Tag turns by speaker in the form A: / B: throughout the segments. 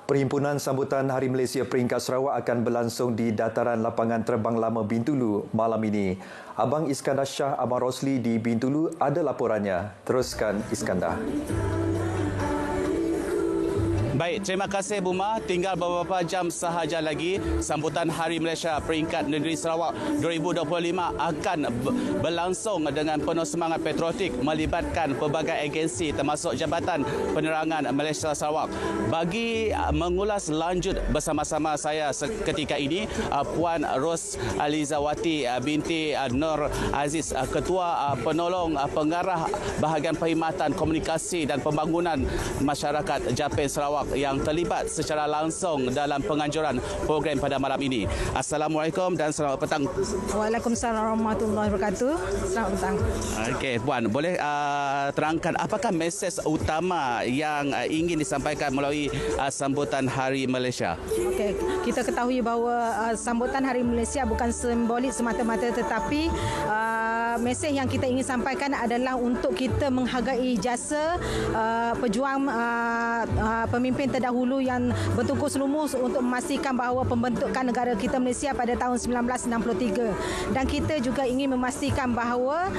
A: Perhimpunan Sambutan Hari Malaysia Peringkat Sarawak akan berlangsung di Dataran Lapangan Terbang Lama Bintulu malam ini. Abang Iskandar Shah Abang Rosli di Bintulu ada laporannya. Teruskan Iskandar.
B: Baik, terima kasih Buma. Tinggal beberapa jam sahaja lagi sambutan Hari Malaysia Peringkat Negeri Sarawak 2025 akan berlangsung dengan penuh semangat patriotik melibatkan pelbagai agensi termasuk Jabatan Penerangan Malaysia Sarawak. Bagi mengulas lanjut bersama-sama saya ketika ini Puan Ros Alizawati binti Nur Aziz, Ketua Penolong Pengarah Bahagian Perkhidmatan Komunikasi dan Pembangunan Masyarakat JAPEN Sarawak yang terlibat secara langsung dalam penganjuran program pada malam ini. Assalamualaikum dan selamat petang.
C: Waalaikumsalam warahmatullahi wabarakatuh. Selamat petang.
B: Okey, Puan, boleh terangkan apakah mesej utama yang ingin disampaikan melalui sambutan Hari Malaysia?
C: Okey, kita ketahui bahawa sambutan Hari Malaysia bukan simbolik semata-mata, tetapi mesej yang kita ingin sampaikan adalah untuk kita menghargai jasa pejuang pemimpin terdahulu yang bertungkus lumus untuk memastikan bahawa pembentukan negara kita Malaysia pada tahun 1963, dan kita juga ingin memastikan bahawa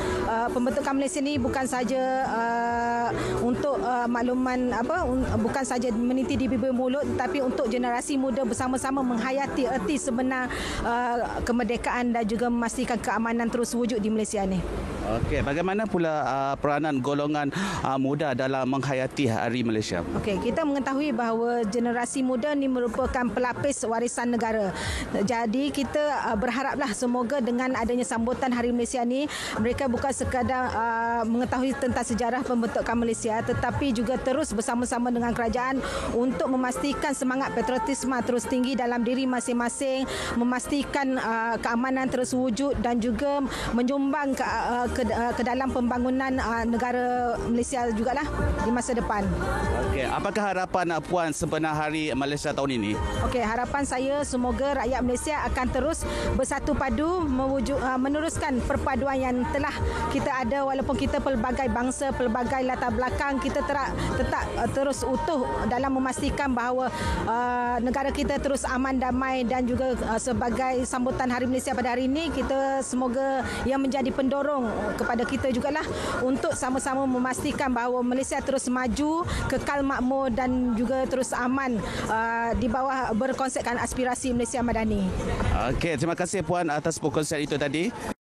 C: pembentukan Malaysia ini bukan saja untuk makluman bukan saja meniti di bibir mulut, tetapi untuk generasi muda bersama-sama menghayati erti sebenar kemerdekaan dan juga memastikan keamanan terus wujud di Malaysia ini.
B: Okey, bagaimana pula peranan golongan muda dalam menghayati Hari Malaysia?
C: Okey, kita mengetahui bahawa generasi muda ini merupakan pelapis warisan negara. Jadi kita berharaplah semoga dengan adanya sambutan Hari Malaysia ini, mereka bukan sekadar mengetahui tentang sejarah pembentukan Malaysia, tetapi juga terus bersama-sama dengan kerajaan untuk memastikan semangat patriotisme terus tinggi dalam diri masing-masing, memastikan keamanan terus wujud dan juga menyumbang ke dalam pembangunan negara Malaysia jugalah di masa depan.
B: Okey, apakah harapan Puan sebenar Hari Malaysia tahun ini?
C: Okey, harapan saya semoga rakyat Malaysia akan terus bersatu padu meneruskan perpaduan yang telah kita ada, walaupun kita pelbagai bangsa, pelbagai latar belakang, kita tetap terus utuh dalam memastikan bahawa negara kita terus aman, damai, dan juga sebagai sambutan Hari Malaysia pada hari ini, kita semoga yang menjadi pendorong kepada kita jugalah untuk sama-sama memastikan bahawa Malaysia terus maju, kekal makmur dan juga terus aman di bawah berkonsepkan aspirasi Malaysia Madani.
B: Okey, terima kasih Puan atas perkongsian itu tadi.